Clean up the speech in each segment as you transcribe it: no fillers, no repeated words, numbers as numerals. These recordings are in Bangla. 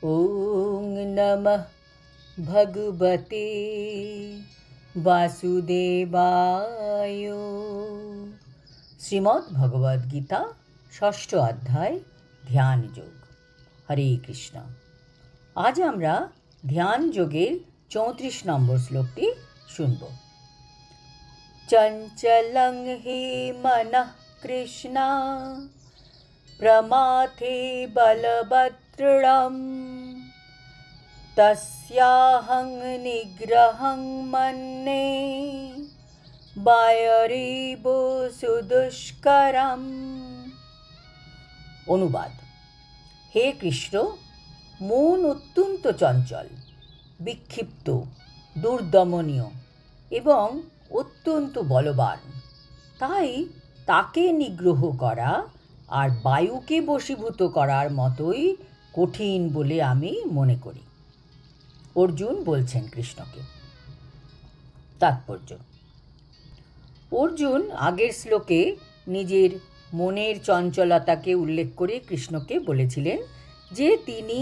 ওং নমঃ ভগবতে বাসুদেবায়। শ্রীমদ্ ভগবদ গীতা ষষ্ঠ অধ্যায় ধ্যান যোগ। হরে কৃষ্ণ। আজ আমরা ধ্যান যোগের 34 নম্বর শ্লোকটি শুনব। চঞ্চলং হি মনঃ কৃষ্ণ প্রমাথে বলভদ্রম তস্যাহং নিগ্রহং মন্যে বায়রিবো সুদুষ্করম। অনুবাদ: হে কৃষ্ণ, মন অত্যন্ত চঞ্চল, বিক্ষিপ্ত, দুর্দমনীয় এবং অত্যন্ত বলবান। তাই তাকে নিগ্রহ করা আর বায়ুকে বশীভূত করার মতোই কঠিন বলে আমি মনে করি। অর্জুন বলছেন কৃষ্ণকে। তাৎপর্য: অর্জুন আগের শ্লোকে নিজের মনের চঞ্চলতাকে উল্লেখ করে কৃষ্ণকে বলেছিলেন যে তিনি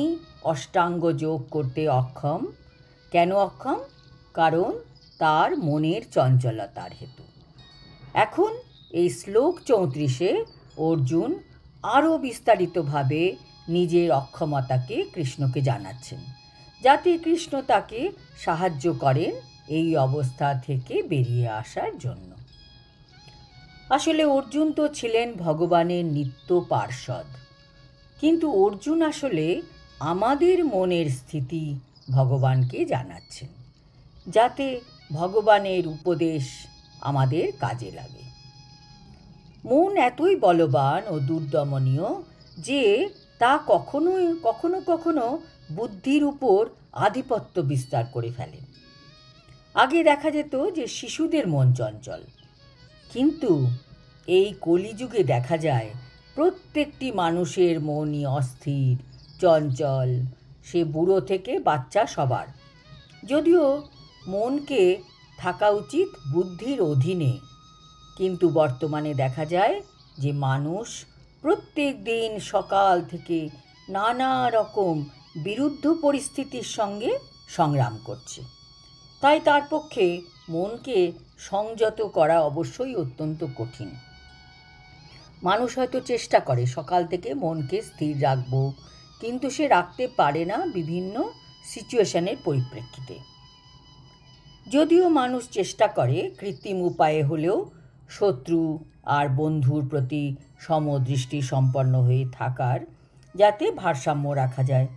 অষ্টাঙ্গ যোগ করতে অক্ষম। কেন অক্ষম? কারণ তার মনের চঞ্চলতার হেতু। এখন এই শ্লোক 34-এ অর্জুন আরও বিস্তারিতভাবে নিজের অক্ষমতাকে কৃষ্ণকে জানাচ্ছেন, যাতে কৃষ্ণ তাকে সাহায্য করেন এই অবস্থা থেকে বেরিয়ে আসার জন্য। আসলে অর্জুন তো ছিলেন ভগবানের নিত্য পার্ষদ, কিন্তু অর্জুন আসলে আমাদের মনের স্থিতি ভগবানকে জানাচ্ছেন, যাতে ভগবানের উপদেশ আমাদের কাজে লাগে। মন এতই বলবান ও দুর্দমনীয় যে তা কখনো কখনো বুদ্ধির উপর আধিপত্য বিস্তার করে ফেলে। আগে দেখা যেত যে শিশুদের মন চঞ্চল, কিন্তু এই কলিযুগে দেখা যায় প্রত্যেকটি মানুষের মনই অস্থির, চঞ্চল, সে বুড়ো থেকে বাচ্চা সবার। যদিও মনকে থাকা উচিত বুদ্ধির অধীনে, কিন্তু বর্তমানে দেখা যায় যে মানুষ প্রত্যেক দিন সকাল থেকে নানা রকম বিরুদ্ধ পরিস্থিতির সঙ্গে সংগ্রাম করছে। তাই তার পক্ষে মনকে সংযত করা অবশ্যই অত্যন্ত কঠিন। মানুষ হয়তো চেষ্টা করে সকাল থেকে মনকে স্থির রাখব, কিন্তু সে রাখতে পারে না বিভিন্ন সিচুয়েশনের পরিপ্রেক্ষিতে। যদিও মানুষ চেষ্টা করে কৃত্রিম উপায়ে হলেও শত্রু আর বন্ধুর প্রতি সমদৃষ্টি সম্পন্ন হয়ে থাকার, যাতে ভারসাম্য রাখা যায়,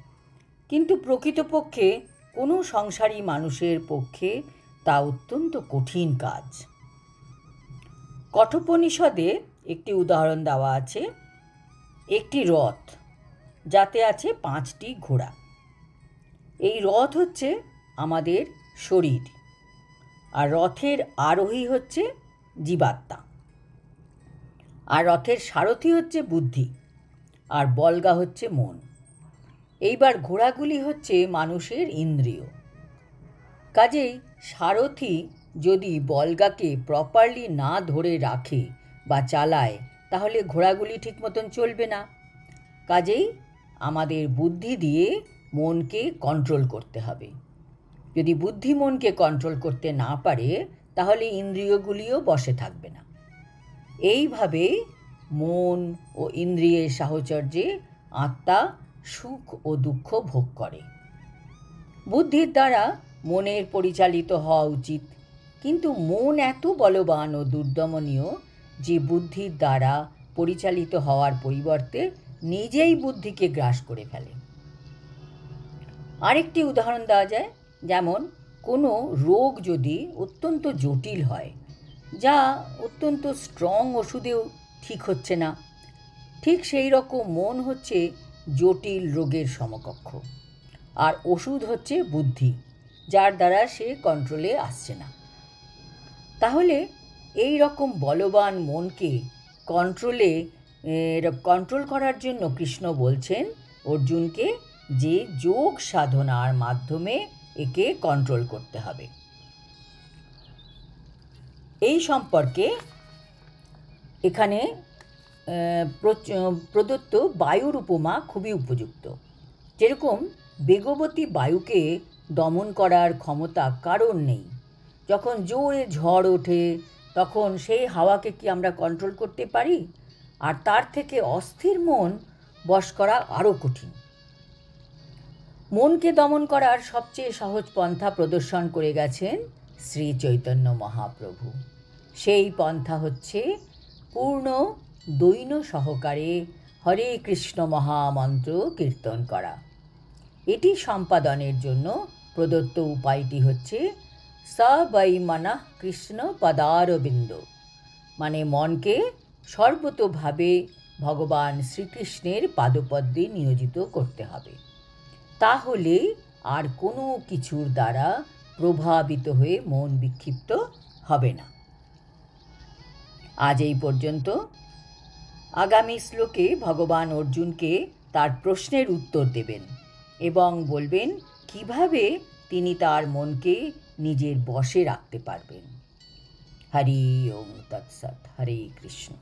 কিন্তু প্রকৃতপক্ষে কোনো সংসারী মানুষের পক্ষে তা অত্যন্ত কঠিন কাজ। কঠোপনিষদে একটি উদাহরণ দেওয়া আছে। একটি রথ, যাতে আছে 5টি ঘোড়া। এই রথ হচ্ছে আমাদের শরীর, আর রথের আরোহী হচ্ছে জীবাত্মা, আর রথের সারথি হচ্ছে বুদ্ধি, আর বলগা হচ্ছে মন। এইবার ঘোড়াগুলি হচ্ছে মানুষের ইন্দ্রিয়। কাজেই সারথি যদি বলগাকে প্রপারলি না ধরে রাখে বা চালায়, তাহলে ঘোড়াগুলি ঠিক মতন চলবে না। কাজেই আমাদের বুদ্ধি দিয়ে মনকে কন্ট্রোল করতে হবে। যদি বুদ্ধি মনকে কন্ট্রোল করতে না পারে, তাহলে ইন্দ্রিয়গুলিও বশে থাকবে না। এইভাবে মন ও ইন্দ্রিয়ের সাহচর্যে আত্মা সুখ ও দুঃখ ভোগ করে। বুদ্ধির দ্বারা মনের পরিচালিত হওয়া উচিত, কিন্তু মন এত বলবান ও দুর্দমনীয় যে বুদ্ধির দ্বারা পরিচালিত হওয়ার পরিবর্তে নিজেই বুদ্ধিকে গ্রাস করে ফেলে। আরেকটি উদাহরণ দেওয়া যায়, যেমন কোনো রোগ যদি অত্যন্ত জটিল হয়, যা অত্যন্ত স্ট্রং ওষুধেও ঠিক হচ্ছে না, ঠিক সেই রকম মন হচ্ছে জটিল রোগের সমকক্ষ, আর ওষুধ হচ্ছে বুদ্ধি, যার দ্বারা সে কন্ট্রোলে আসছে না। তাহলে এই রকম বলবান মনকে কন্ট্রোল করার জন্য কৃষ্ণ বলছেন অর্জুনকে যে যোগ সাধনার মাধ্যমে একে কন্ট্রোল করতে হবে। এই সম্পর্কে এখানে প্রদত্ত বায়ুর উপমা খুবই উপযুক্ত। যেরকম বেগবতী বায়ুকে দমন করার ক্ষমতা কারোর নেই। যখন জোরে ঝড় ওঠে তখন সেই হাওয়াকে কি আমরা কন্ট্রোল করতে পারি? আর তার থেকে অস্থির মন বশ করা আরও কঠিন। মনকে দমন করার সবচেয়ে সহজ পন্থা প্রদর্শন করে গেছেন শ্রী চৈতন্য মহাপ্রভু। সেই পন্থা হচ্ছে পূর্ণ দৈন সহকারে হরে কৃষ্ণ মহামন্ত্র কীর্তন করা। এটি সম্পাদনের জন্য প্রদত্ত উপায়টি হচ্ছে স বৈ মনঃ কৃষ্ণ পদারবিন্দ, মানে মনকে সর্বতোভাবে ভগবান শ্রীকৃষ্ণের পাদপদ্মে নিয়োজিত করতে হবে। তাহলে আর কোনো কিছুর দ্বারা প্রভাবিত হয়ে মন বিক্ষিপ্ত হবে না। আজ এই পর্যন্ত। আগামী শ্লোকে ভগবান অর্জুনকে তার প্রশ্নের উত্তর দেবেন এবং বলবেন কিভাবে তিনি তার মনকে নিজের বশে রাখতে পারবেন। হরি ওম তৎসৎ। হরে কৃষ্ণ।